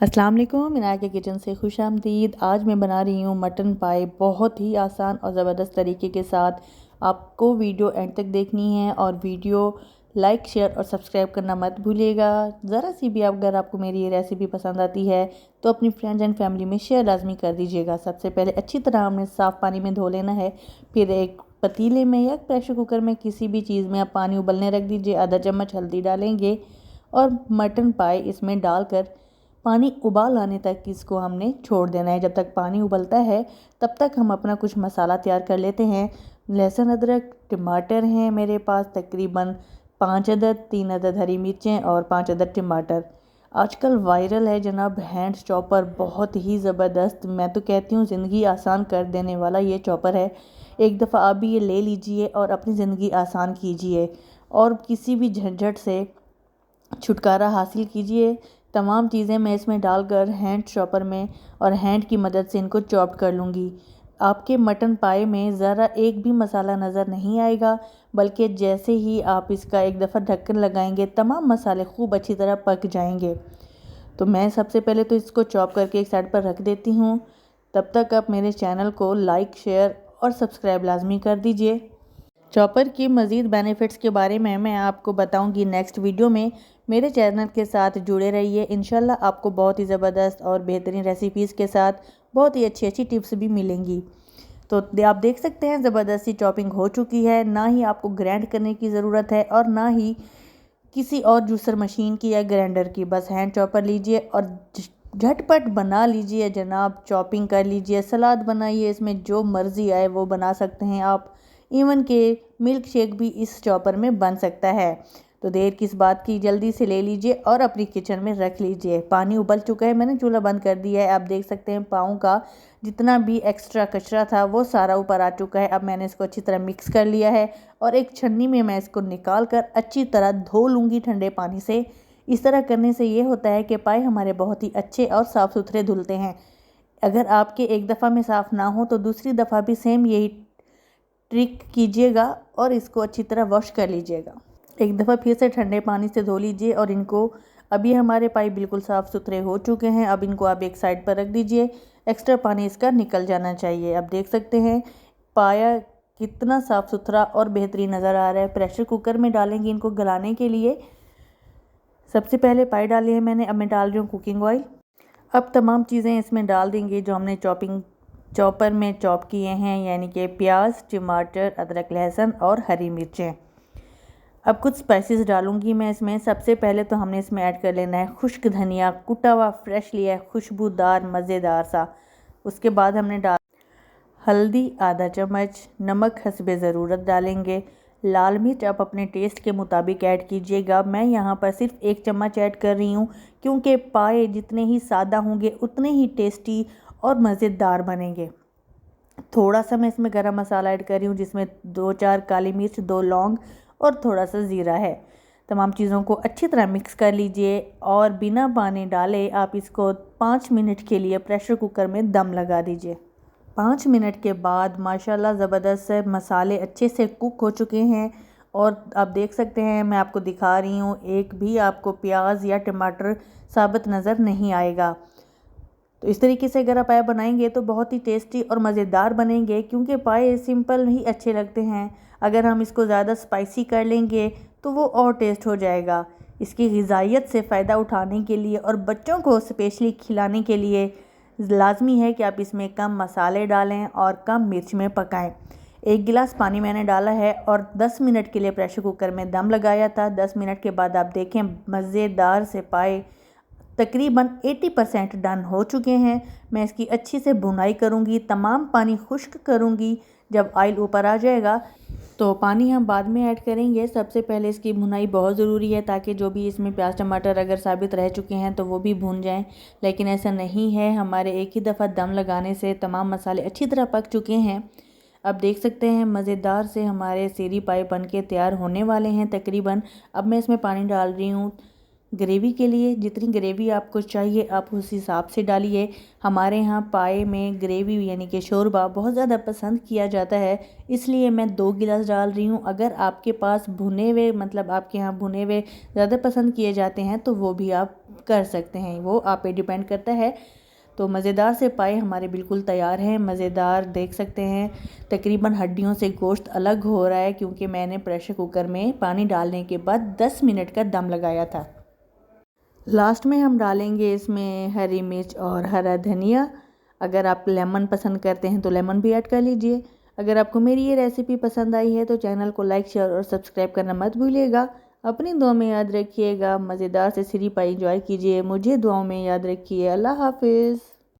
अस्सलाम वालेकुम, इनाया के किचन से खुशामदीद। आज मैं बना रही हूँ मटन पाई, बहुत ही आसान और ज़बरदस्त तरीके के साथ। आपको वीडियो एंड तक देखनी है और वीडियो लाइक शेयर और सब्सक्राइब करना मत भूलिएगा। ज़रा सी भी अगर आपको मेरी ये रेसिपी पसंद आती है तो अपनी फ्रेंड्स एंड फैमिली में शेयर लाजमी कर दीजिएगा। सबसे पहले अच्छी तरह हमने साफ़ पानी में धो लेना है। फिर एक पतीले में या प्रेशर कुकर में किसी भी चीज़ में आप पानी उबलने रख दीजिए। आधा चम्मच हल्दी डालेंगे और मटन पाई इसमें डालकर पानी उबाल आने तक इसको हमने छोड़ देना है। जब तक पानी उबलता है तब तक हम अपना कुछ मसाला तैयार कर लेते हैं। लहसुन अदरक टमाटर हैं मेरे पास तकरीबन 5 अदद, 3 अदद हरी मिर्चें और 5 अदद टमाटर। आजकल वायरल है जनाब हैंड चॉपर, बहुत ही ज़बरदस्त। मैं तो कहती हूँ ज़िंदगी आसान कर देने वाला ये चॉपर है। एक दफ़ा आप भी ये ले लीजिए और अपनी ज़िंदगी आसान कीजिए और किसी भी झंझट से छुटकारा हासिल कीजिए। तमाम चीज़ें मैं इसमें डालकर हैंड चॉपर में और हैंड की मदद से इनको चॉप कर लूँगी। आपके मटन पाए में ज़रा एक भी मसाला नज़र नहीं आएगा, बल्कि जैसे ही आप इसका एक दफ़ा ढक्कन लगाएंगे तमाम मसाले खूब अच्छी तरह पक जाएंगे। तो मैं सबसे पहले तो इसको चॉप करके एक साइड पर रख देती हूँ। तब तक आप मेरे चैनल को लाइक शेयर और सब्सक्राइब लाजमी कर दीजिए। चॉपर की मज़ीद बेनिफिट्स के बारे में मैं आपको बताऊंगी नेक्स्ट वीडियो में। मेरे चैनल के साथ जुड़े रहिए। इंशाल्लाह आपको बहुत ही ज़बरदस्त और बेहतरीन रेसिपीज़ के साथ बहुत ही अच्छी अच्छी टिप्स भी मिलेंगी। तो आप देख सकते हैं ज़बरदस्त सी चॉपिंग हो चुकी है। ना ही आपको ग्राइंड करने की ज़रूरत है और ना ही किसी और जूसर मशीन की या ग्राइंडर की। बस हैंड चॉपर लीजिए और झटपट बना लीजिए जनाब। चॉपिंग कर लीजिए, सलाद बनाइए, इसमें जो मर्ज़ी आए वो बना सकते हैं आप। इवन के मिल्क शेक भी इस चॉपर में बन सकता है। तो देर किस बात की, जल्दी से ले लीजिए और अपनी किचन में रख लीजिए। पानी उबल चुका है, मैंने चूल्हा बंद कर दिया है। आप देख सकते हैं पाँव का जितना भी एक्स्ट्रा कचरा था वो सारा ऊपर आ चुका है। अब मैंने इसको अच्छी तरह मिक्स कर लिया है और एक छन्नी में मैं इसको निकाल कर अच्छी तरह धो लूँगी ठंडे पानी से। इस तरह करने से ये होता है कि पाए हमारे बहुत ही अच्छे और साफ़ सुथरे धुलते हैं। अगर आपके एक दफ़ा में साफ़ ना हो तो दूसरी दफ़ा भी सेम यही ट्रिक कीजिएगा और इसको अच्छी तरह वॉश कर लीजिएगा। एक दफ़ा फिर से ठंडे पानी से धो लीजिए और इनको, अभी हमारे पाइप बिल्कुल साफ़ सुथरे हो चुके हैं। अब इनको आप एक साइड पर रख दीजिए, एक्स्ट्रा पानी इसका निकल जाना चाहिए। अब देख सकते हैं पाया कितना साफ़ सुथरा और बेहतरीन नज़र आ रहा है। प्रेशर कुकर में डालेंगे इनको गलाने के लिए। सबसे पहले पाई डाली है मैंने, अब मैं डाल रही हूँ कुकिंग ऑयल। अब तमाम चीज़ें इसमें डाल देंगे जो हमने चॉपर में चॉप किए हैं, यानी कि प्याज, टमाटर, अदरक, लहसुन और हरी मिर्चें। अब कुछ स्पाइसेस डालूंगी मैं इसमें। सबसे पहले तो हमने इसमें ऐड कर लेना है खुश्क धनिया, कुटा हुआ फ्रेश लिया है, खुशबूदार मज़ेदार सा। उसके बाद हमने डाल हल्दी आधा चम्मच, नमक हस्बे ज़रूरत डालेंगे। लाल मिर्च आप अपने टेस्ट के मुताबिक ऐड कीजिएगा। मैं यहाँ पर सिर्फ 1 चम्मच ऐड कर रही हूँ क्योंकि पाए जितने ही सादा होंगे उतने ही टेस्टी और मज़ेदार बनेंगे। थोड़ा सा मैं इसमें गरम मसाला ऐड कर रही हूँ जिसमें 2-4 काली मिर्च, 2 लौंग और थोड़ा सा ज़ीरा है। तमाम चीज़ों को अच्छी तरह मिक्स कर लीजिए और बिना पानी डाले आप इसको 5 मिनट के लिए प्रेशर कुकर में दम लगा दीजिए। 5 मिनट के बाद माशाल्लाह ज़बरदस्त से मसाले अच्छे से कुक हो चुके हैं और आप देख सकते हैं, मैं आपको दिखा रही हूँ, एक भी आपको प्याज या टमाटर साबुत नज़र नहीं आएगा। तो इस तरीके से अगर आप पाए बनाएंगे तो बहुत ही टेस्टी और मज़ेदार बनेंगे, क्योंकि पाए सिंपल ही अच्छे लगते हैं। अगर हम इसको ज़्यादा स्पाइसी कर लेंगे तो वो और टेस्ट हो जाएगा। इसकी ग़िज़ाइयत से फ़ायदा उठाने के लिए और बच्चों को स्पेशली खिलाने के लिए लाजमी है कि आप इसमें कम मसाले डालें और कम मिर्च में पकाएं। 1 गिलास पानी मैंने डाला है और 10 मिनट के लिए प्रेशर कुकर में दम लगाया था। 10 मिनट के बाद आप देखें मज़ेदार से पाए तकरीबन 80% डन हो चुके हैं। मैं इसकी अच्छी से भुनाई करूंगी, तमाम पानी खुश्क करूंगी। जब ऑयल ऊपर आ जाएगा तो पानी हम बाद में ऐड करेंगे। सबसे पहले इसकी भुनाई बहुत ज़रूरी है ताकि जो भी इसमें प्याज टमाटर अगर साबित रह चुके हैं तो वो भी भून जाएं, लेकिन ऐसा नहीं है। हमारे एक ही दफ़ा दम लगाने से तमाम मसाले अच्छी तरह पक चुके हैं। अब देख सकते हैं मज़ेदार से हमारे सीरी पाए बन के तैयार होने वाले हैं तकरीबन। अब मैं इसमें पानी डाल रही हूँ ग्रेवी के लिए जितनी ग्रेवी आपको चाहिए आप उस हिसाब से डालिए। हमारे यहाँ पाए में ग्रेवी यानी कि शोरबा बहुत ज़्यादा पसंद किया जाता है, इसलिए मैं 2 गिलास डाल रही हूँ। अगर आपके पास भुने हुए मतलब आपके यहाँ भुने हुए ज़्यादा पसंद किए जाते हैं तो वो भी आप कर सकते हैं, वो आप पे डिपेंड करता है। तो मज़ेदार से पाए हमारे बिल्कुल तैयार हैं। मज़ेदार देख सकते हैं, तकरीबन हड्डियों से गोश्त अलग हो रहा है क्योंकि मैंने प्रेशर कुकर में पानी डालने के बाद 10 मिनट का दम लगाया था। लास्ट में हम डालेंगे इसमें हरी मिर्च और हरा धनिया। अगर आप लेमन पसंद करते हैं तो लेमन भी ऐड कर लीजिए। अगर आपको मेरी ये रेसिपी पसंद आई है तो चैनल को लाइक शेयर और सब्सक्राइब करना मत भूलिएगा। अपनी दुआ में याद रखिएगा। मज़ेदार से सिरी पाई एंजॉय कीजिए, मुझे दुआओं में याद रखिए। अल्लाह हाफिज़।